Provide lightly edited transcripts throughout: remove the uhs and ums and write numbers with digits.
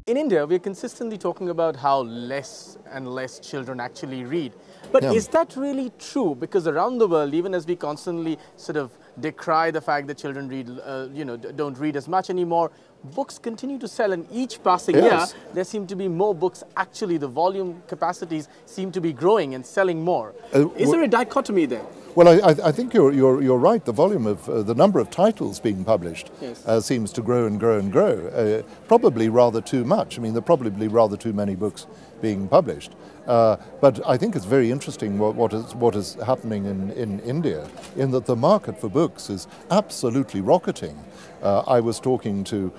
In India, we're consistently talking about how less and less children actually read. But is that really true? Because around the world, even as we constantly sort of decry the fact that children read, don't read as much anymore, books continue to sell, and each passing year, there seem to be more books. Actually, the volume capacities seem to be growing and selling more. Is there a dichotomy there? Well, I think you're right. The volume of the number of titles being published seems to grow and grow and grow. Probably rather too much. I mean, there are probably rather too many books being published. But I think it's very interesting what is happening in India, in that the market for books is absolutely rocketing. I was talking to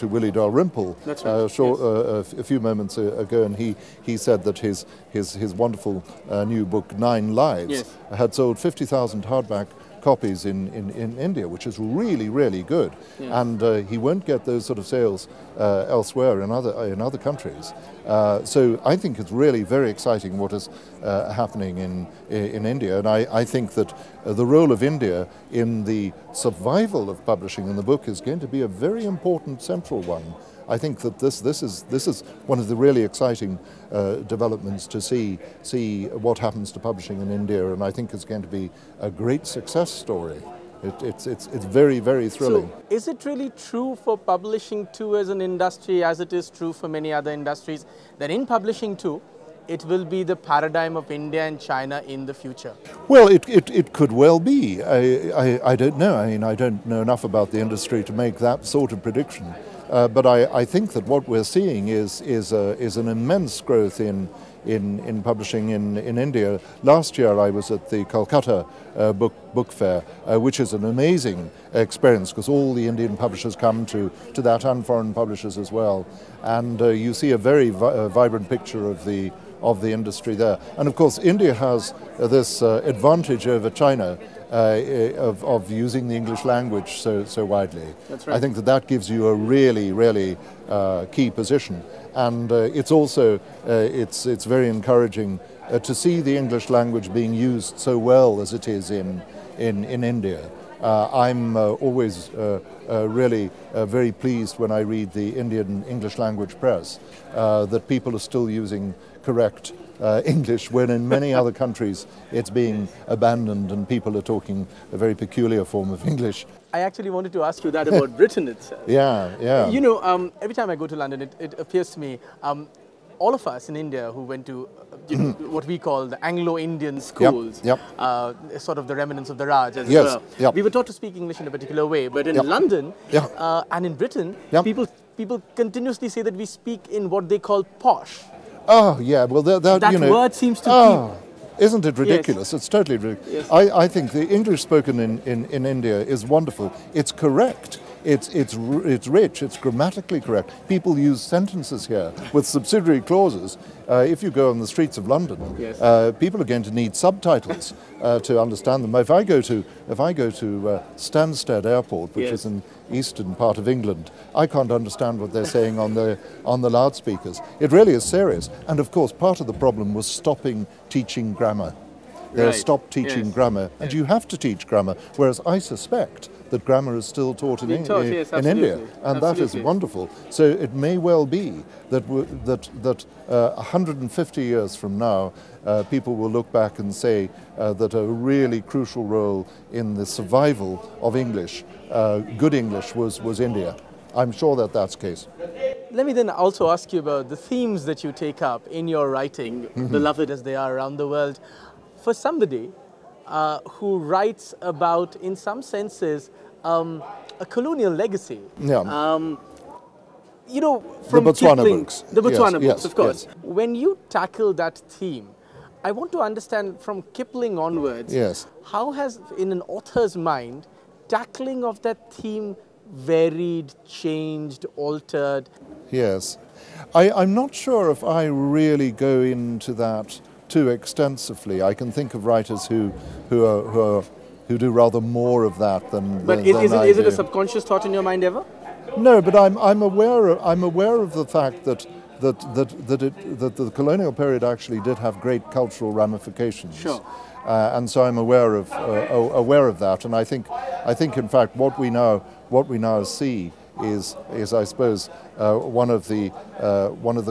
Willie Dalrymple a few moments ago, and he said that his wonderful new book, 9 Lives, had sold 50,000 hardback copies in India, which is really, really good. And he won't get those sort of sales elsewhere in other countries. So I think it's really very exciting what is happening in India, and I think that the role of India in the survival of publishing in the book is going to be a very important central one. I think that this is one of the really exciting developments to see what happens to publishing in India, and I think it's going to be a great success story. It's very, very thrilling. So, is it really true for publishing too as an industry, as it is true for many other industries, that in publishing too, it will be the paradigm of India and China in the future? Well, it could well be. I don't know. I mean, I don't know enough about the industry to make that sort of prediction. But I think that what we're seeing is an immense growth in publishing in India. Last year I was at the Calcutta book fair, which is an amazing experience because all the Indian publishers come to that, and foreign publishers as well. And you see a very vibrant picture of the industry there. And of course India has this advantage over China of using the English language so widely. That's right. I think that gives you a really, really key position. And it's also it's very encouraging to see the English language being used so well as it is in India. I'm always really very pleased when I read the Indian English language press that people are still using correct English, when in many other countries it's being abandoned and people are talking a very peculiar form of English. I actually wanted to ask you that about Britain itself. Yeah. You know, every time I go to London, it appears to me, all of us in India who went to what we call the Anglo-Indian schools, sort of the remnants of the Raj as well. We were taught to speak English in a particular way, but in London and in Britain, people continuously say that we speak in what they call posh. Oh, yeah, well, that you know, word seems to keep... Isn't it ridiculous? It's totally ridiculous. I think the English spoken in India is wonderful. It's correct. It's rich. It's grammatically correct. People use sentences here with subsidiary clauses. If you go on the streets of London, people are going to need subtitles to understand them. If I go to Stansted Airport, which is in eastern part of England, I can't understand what they're saying on the loudspeakers. It really is serious. And of course, part of the problem was stopping teaching grammar. They stopped teaching grammar, and you have to teach grammar, whereas I suspect that grammar is still taught in India, and that is wonderful. So it may well be that 150 years from now, people will look back and say that a really crucial role in the survival of English, good English, was India. I'm sure that that's the case. Let me then also ask you about the themes that you take up in your writing, beloved as they are around the world. For somebody who writes about, in some senses, a colonial legacy. You know, from the Botswana Kipling, books. The Botswana books, of course. Yes. When you tackle that theme, I want to understand from Kipling onwards, how has, in an author's mind, tackling of that theme varied, changed, altered? Yes. I'm not sure if I really go into that too extensively. I can think of writers who do rather more of that than. But is it a subconscious thought in your mind ever? No, but I'm aware of the fact that the colonial period actually did have great cultural ramifications. Sure. And so I'm aware of that, and I think in fact what we now see is I suppose one of the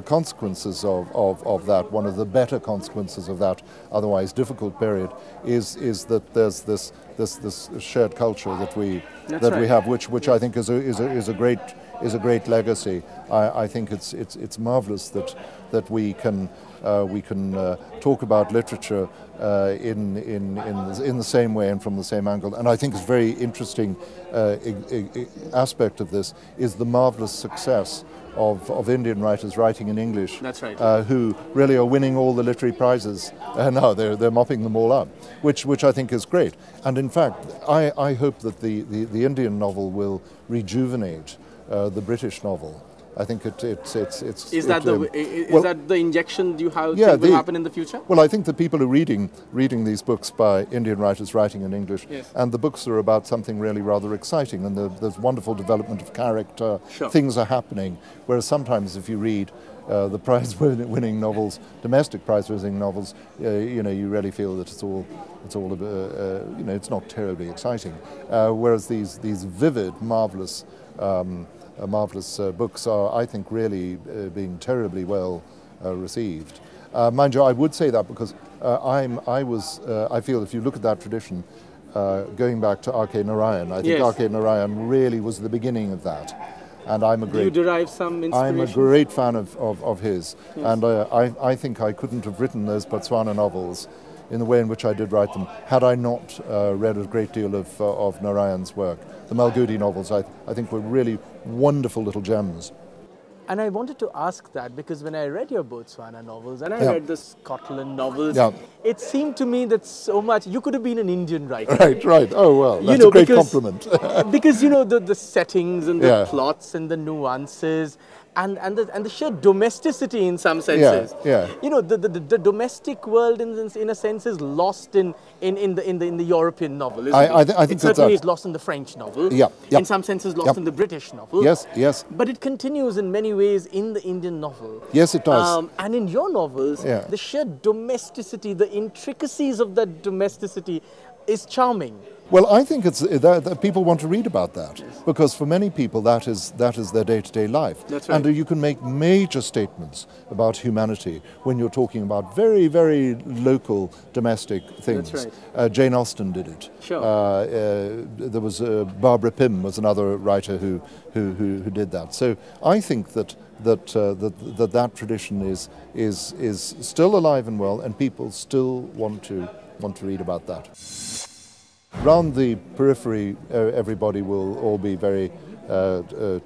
consequences of that, one of the better consequences of that otherwise difficult period, is that there's this shared culture that we have, which I think is a great legacy. I think it's marvelous that we can talk about literature in the same way and from the same angle. And I think it's very interesting aspect of this is the marvelous success of Indian writers writing in English. That's right. Who really are winning all the literary prizes. Now they're mopping them all up, which I think is great. And in fact, I hope that the Indian novel will rejuvenate the British novel. I think it's. Is that the injection you think will happen in the future? Well, I think the people are reading these books by Indian writers writing in English, yes. And the books are about something really rather exciting, and there's wonderful development of character. Sure. Things are happening. Whereas sometimes, if you read the prize-winning novels, domestic prize-winning novels, you really feel that it's all a bit, it's not terribly exciting. Whereas these vivid, marvelous books are, I think, really being terribly well received. Mind you, I would say that because I feel if you look at that tradition, going back to R.K. Narayan, I think R.K. Narayan really was the beginning of that. And Do you derive some inspiration? I'm a great fan of his, yes. And I think I couldn't have written those Botswana novels in the way in which I did write them had I not read a great deal of Narayan's work. The Malgudi novels, I think, were really wonderful little gems. And I wanted to ask that because when I read your Botswana novels and I read the Scotland novels, it seemed to me that so much, you could have been an Indian writer. Right. Oh, well, that's a great compliment. Because, the settings and the plots and the nuances and the sheer domesticity in some senses. The domestic world in a sense is lost in the European novel, isn't it? I think it certainly is lost in the French novel. In some senses lost in the British novel. Yes. But it continues in many ways in the Indian novel. Yes, it does. And in your novels, the sheer domesticity, the intricacies of that domesticity is charming. Well, I think it's that people want to read about that, because for many people that is their day-to-day life. That's right. And you can make major statements about humanity when you're talking about very, very local domestic things. That's right. Jane Austen did it. Sure. There was Barbara Pym was another writer who did that. So I think that tradition is still alive and well, and people still want to read about that. Around the periphery, everybody will all be very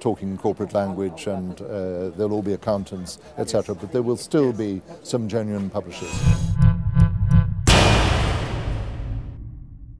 talking corporate language, and there'll all be accountants, etc. But there will still be some genuine publishers.